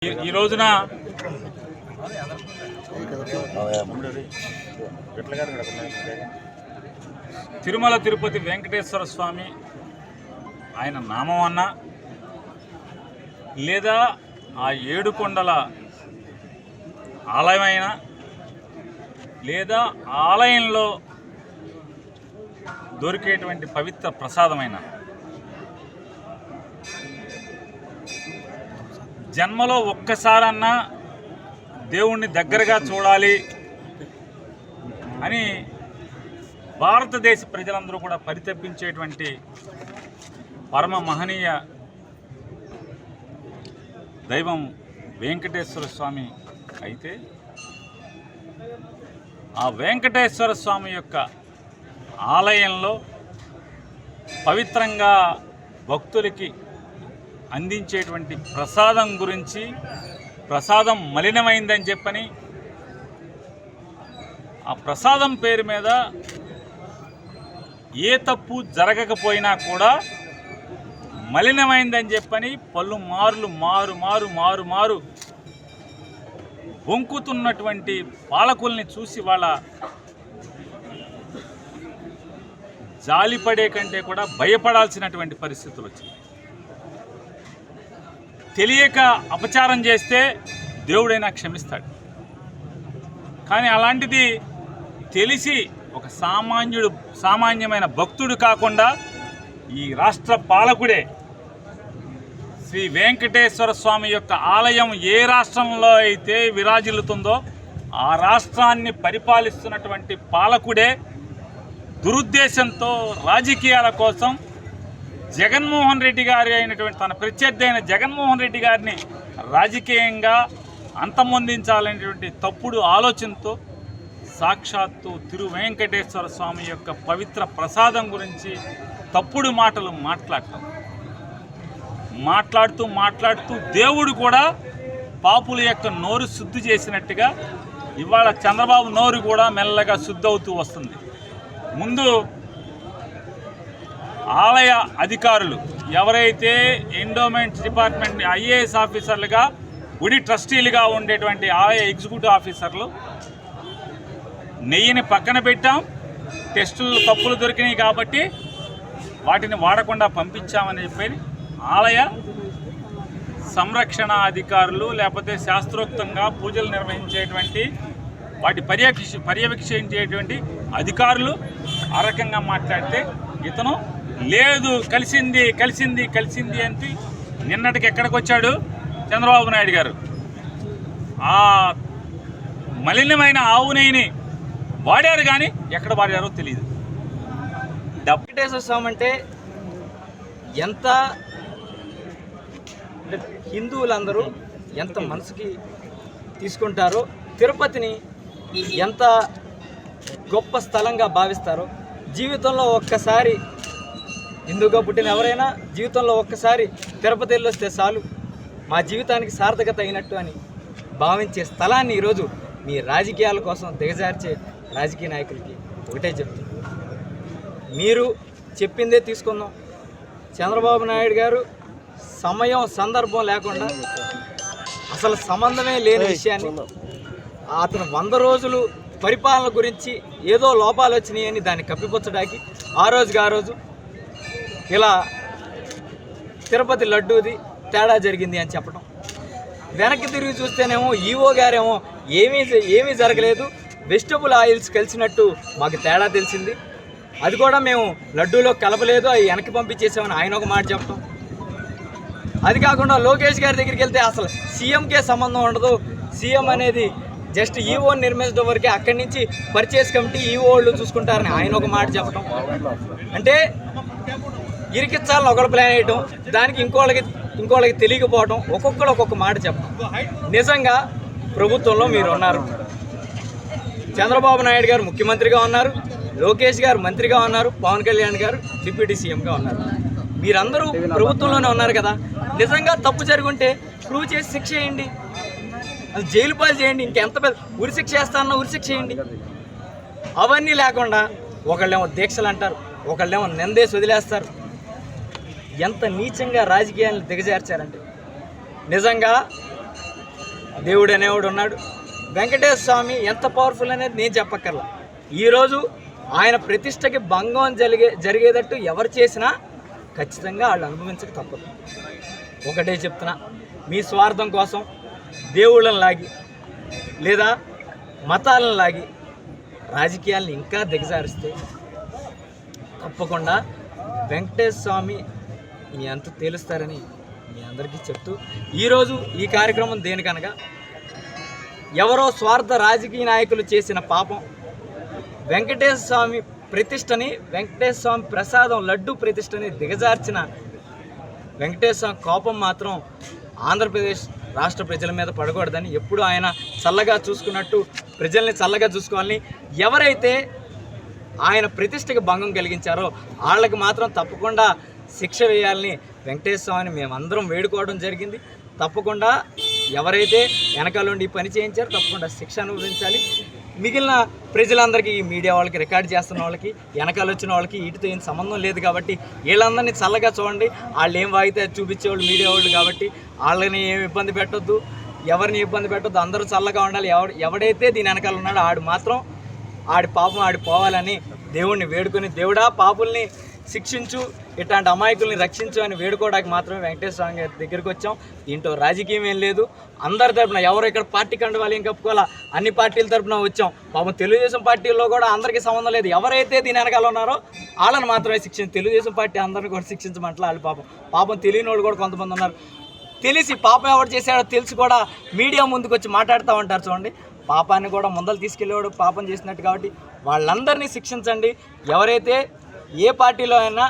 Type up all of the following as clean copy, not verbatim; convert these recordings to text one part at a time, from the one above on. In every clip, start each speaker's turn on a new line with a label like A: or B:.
A: ఈ రోజున తిరుమల తిరుపతి వెంకటేశ్వర స్వామి ఆయన నామం అన్నా లేదా ఆ ఏడుకొండల ఆలయమైన లేదా ఆలయంలో దొరికేటువంటి పవిత్ర ప్రసాదమైన జన్మలో ఒక్కసారన్నా దేవుణ్ణి దగ్గరగా చూడాలి అని భారతదేశ ప్రజలందరూ కూడా పరితపించేటువంటి పరమ మహనీయ దైవం వెంకటేశ్వర స్వామి అయితే ఆ వెంకటేశ్వర స్వామి యొక్క ఆలయంలో పవిత్రంగా భక్తులకి అందించేటువంటి ప్రసాదం గురించి ప్రసాదం మలినమైందని చెప్పని ఆ ప్రసాదం పేరు మీద ఏ తప్పు జరగకపోయినా కూడా మలినమైందని చెప్పని మారు వంకుతున్నటువంటి పాలకుల్ని చూసి వాళ్ళ జాలిపడే కంటే కూడా భయపడాల్సినటువంటి పరిస్థితులు వచ్చాయి. తెలియక అపచారం చేస్తే దేవుడైనా క్షమిస్తాడు, కానీ అలాంటిది తెలిసి ఒక సామాన్యమైన భక్తుడు కాకుండా ఈ రాష్ట్ర పాలకుడే శ్రీ వెంకటేశ్వర స్వామి యొక్క ఆలయం ఏ రాష్ట్రంలో అయితే విరాజిల్లుతుందో ఆ రాష్ట్రాన్ని పరిపాలిస్తున్నటువంటి పాలకుడే దురుద్దేశంతో రాజకీయాల కోసం జగన్మోహన్ రెడ్డి గారి అయినటువంటి తన ప్రత్యర్థి అయిన జగన్మోహన్ రెడ్డి గారిని రాజకీయంగా అంతమొందించాలనేటువంటి తప్పుడు ఆలోచనతో సాక్షాత్తు తిరు వెంకటేశ్వర స్వామి యొక్క పవిత్ర ప్రసాదం గురించి తప్పుడు మాటలు మాట్లాడుతూ దేవుడు కూడా పాపుల యొక్క నోరు శుద్ధి చేసినట్టుగా ఇవాళ చంద్రబాబు నోరు కూడా మెల్లగా శుద్ధి అవుతూ వస్తుంది. ముందు ఆలయ అధికారులు ఎవరైతే ఎండోమెంట్ డిపార్ట్మెంట్ ఐఏఎస్ ఆఫీసర్లుగా గుడి ట్రస్టీలుగా ఉండేటువంటి ఆలయ ఎగ్జిక్యూటివ్ ఆఫీసర్లు నెయ్యిని పక్కన పెట్టాం, టెస్టులు తప్పులు దొరికినాయి కాబట్టి వాటిని వాడకుండా పంపించామని చెప్పి ఆలయ సంరక్షణ అధికారులు లేకపోతే శాస్త్రోక్తంగా పూజలు నిర్వహించేటువంటి వాటి పర్యవేక్షించేటువంటి అధికారులు ఆ రకంగా మాట్లాడితే ఇతను లేదు కలిసింది అంటే నిన్నటికి ఎక్కడికి వచ్చాడు చంద్రబాబు నాయుడు గారు. ఆ మలినమైన ఆవు నెయ్యిని వాడారు, కానీ ఎక్కడ వాడారో తెలియదు.
B: వెంకటేశ్వర స్వామి అంటే ఎంత హిందువులందరూ ఎంత మనసుకి తీసుకుంటారో, తిరుపతిని ఎంత గొప్ప స్థలంగా భావిస్తారో, జీవితంలో ఒక్కసారి హిందూగా పుట్టిన ఎవరైనా జీవితంలో ఒక్కసారి తిరుపతి వెళ్ళొస్తే చాలు మా జీవితానికి సార్థకత అయినట్టు అని భావించే స్థలాన్ని ఈరోజు మీ రాజకీయాల కోసం దిగజార్చే రాజకీయ నాయకులకి ఒకటే చెప్తుంది, మీరు చెప్పిందే తీసుకుందాం. చంద్రబాబు నాయుడు గారు సమయం సందర్భం లేకుండా అసలు సంబంధమే లేని విషయాన్ని అతను 100 రోజులు పరిపాలన గురించి ఏదో లోపాలు వచ్చినాయని దాన్ని కప్పిపుచ్చడానికి ఆ రోజు ఇలా తిరుపతి లడ్డూది తేడా జరిగింది అని చెప్పడం, వెనక్కి తిరిగి చూస్తేనేమో ఈవో గారేమో ఏమీ జరగలేదు, వెజిటబుల్ ఆయిల్స్ కలిసినట్టు మాకు తేడా తెలిసింది, అది కూడా మేము లడ్డూలో కలపలేదు, అవి వెనక్కి పంపించేసామని ఆయన ఒక మాట చెప్పడం. అది కాకుండా లోకేష్ గారి దగ్గరికి వెళ్తే అసలు సీఎంకే సంబంధం ఉండదు, సీఎం అనేది జస్ట్ ఈవోని నిర్మించడం వరకే, అక్కడి నుంచి పర్చేస్ కమిటీ ఈవో వాళ్ళు చూసుకుంటారని ఆయన ఒక మాట చెప్పడం. అంటే ఇరికిచ్చాలని ఒకళ్ళు ప్లాన్ వేయటం, దానికి ఇంకోళ్ళకి తెలియకపోవడం, ఒక్కొక్కరు ఒక్కొక్క మాట చెప్పడం. నిజంగా ప్రభుత్వంలో మీరు ఉన్నారు, చంద్రబాబు నాయుడు గారు ముఖ్యమంత్రిగా ఉన్నారు, లోకేష్ గారు మంత్రిగా ఉన్నారు, పవన్ కళ్యాణ్ గారు డిప్యూటీ సీఎంగా ఉన్నారు, మీరందరూ ప్రభుత్వంలోనే ఉన్నారు కదా. నిజంగా తప్పు జరుగుంటే ప్రూవ్ చేసి శిక్ష చేయండి, అది జైలు పాలు చేయండి, ఇంకెంత పెద్ద ఉరిశిక్ష చేస్తానన్నా ఉరిశిక్ష చేయండి. అవన్నీ లేకుండా ఒకళ్ళేమో దీక్షలు అంటారు, ఒకళ్ళేమో నిందేసి వదిలేస్తారు. ఎంత నీచంగా రాజకీయాలను దిగజార్చారంటే నిజంగా దేవుడు అనేవాడు ఉన్నాడు. వెంకటేశ్వర స్వామి ఎంత పవర్ఫుల్ అనేది నేను చెప్పక్కర్లా. ఈరోజు ఆయన ప్రతిష్టకి భంగం జరిగేటట్టు ఎవరు చేసినా ఖచ్చితంగా వాళ్ళు అనుభవించక తప్పదు. ఒకటే చెప్తున్నా, మీ స్వార్థం కోసం దేవుళ్ళని లాగి లేదా మతాలను లాగి రాజకీయాలను ఇంకా దిగజారిస్తే తప్పకుండా వెంకటేశ్వర స్వామి మీ అంత తేలుస్తారని మీ అందరికీ చెప్తూ, ఈరోజు ఈ కార్యక్రమం దేనికనగా ఎవరో స్వార్థ రాజకీయ నాయకులు చేసిన పాపం వెంకటేశ్వర స్వామి ప్రతిష్టని, వెంకటేశ్వర స్వామి ప్రసాదం లడ్డు ప్రతిష్టని దిగజార్చిన వెంకటేశ్వర స్వామి కోపం మాత్రం ఆంధ్రప్రదేశ్ రాష్ట్ర ప్రజల మీద పడకూడదని, ఎప్పుడు ఆయన చల్లగా చూసుకున్నట్టు ప్రజల్ని చల్లగా చూసుకోవాలని, ఎవరైతే ఆయన ప్రతిష్టకి భంగం కలిగించారో వాళ్ళకి మాత్రం తప్పకుండా శిక్ష వేయాలని వెంకటేశ్వర స్వామిని మేమందరం వేడుకోవడం జరిగింది. తప్పకుండా ఎవరైతే వెనకాలండి ఈ పని చేయించారో తప్పకుండా శిక్ష అనుభవించాలి. మిగిలిన ప్రజలందరికీ, ఈ మీడియా వాళ్ళకి, రికార్డ్ చేస్తున్న వాళ్ళకి, వెనకాల వచ్చిన వాళ్ళకి వీటితో ఏం సంబంధం లేదు కాబట్టి వీళ్ళందరినీ చల్లగా చూడండి. వాళ్ళు ఏం వాగితే చూపించేవాళ్ళు మీడియా వాళ్ళు కాబట్టి వాళ్ళని ఏమి ఇబ్బంది పెట్టొద్దు, ఎవరిని ఇబ్బంది పెట్టొద్దు. అందరూ చల్లగా ఉండాలి. ఎవడైతే దీని వెనకాల ఉన్నాడో ఆడు మాత్రం ఆడి పాపం ఆడి పోవాలని దేవుణ్ణి వేడుకొని, దేవుడా పాపుల్ని శిక్షించు, ఇట్లాంటి అమాయకుల్ని రక్షించు అని వేడుకోవడానికి మాత్రమే వెంకటేశ్వర స్వామి గారి దగ్గరికి వచ్చాం. దీంట్లో రాజకీయం ఏం లేదు. అందరి తరపున ఎవరు ఇక్కడ పార్టీ కండువాలి ఏం కప్పుకోవాలా, అన్ని పార్టీల తరపున వచ్చాం. పాపం తెలుగుదేశం పార్టీల్లో కూడా అందరికీ సంబంధం లేదు. ఎవరైతే దీని వెనకాల ఉన్నారో వాళ్ళని మాత్రమే శిక్షించి, తెలుగుదేశం పార్టీ అందరిని కూడా శిక్షించమంటలా. వాళ్ళు పాపం తెలియని వాళ్ళు కూడా కొంతమంది ఉన్నారు. తెలిసి పాపం ఎవరు చేశాడో తెలిసి కూడా మీడియా ముందుకు వచ్చి మాట్లాడుతూ ఉంటారు. చూడండి, పాపాన్ని కూడా ముందలు తీసుకెళ్ళేవాడు పాపం చేసినట్టు. కాబట్టి వాళ్ళందరినీ శిక్షించండి. ఎవరైతే ఏ పార్టీలో అయినా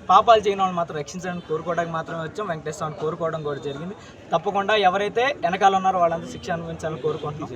B: పాపాలు చేయని వాళ్ళు మాత్రం రక్షించడానికి కోరుకోవడానికి మాత్రమే వచ్చాం. వెంకటేశ్వర స్వామిని కోరుకోవడం కూడా జరిగింది. తప్పకుండా ఎవరైతే వెనకాల ఉన్నారో వాళ్ళందరూ శిక్ష అనుభవించాలని కోరుకుంటున్నాం.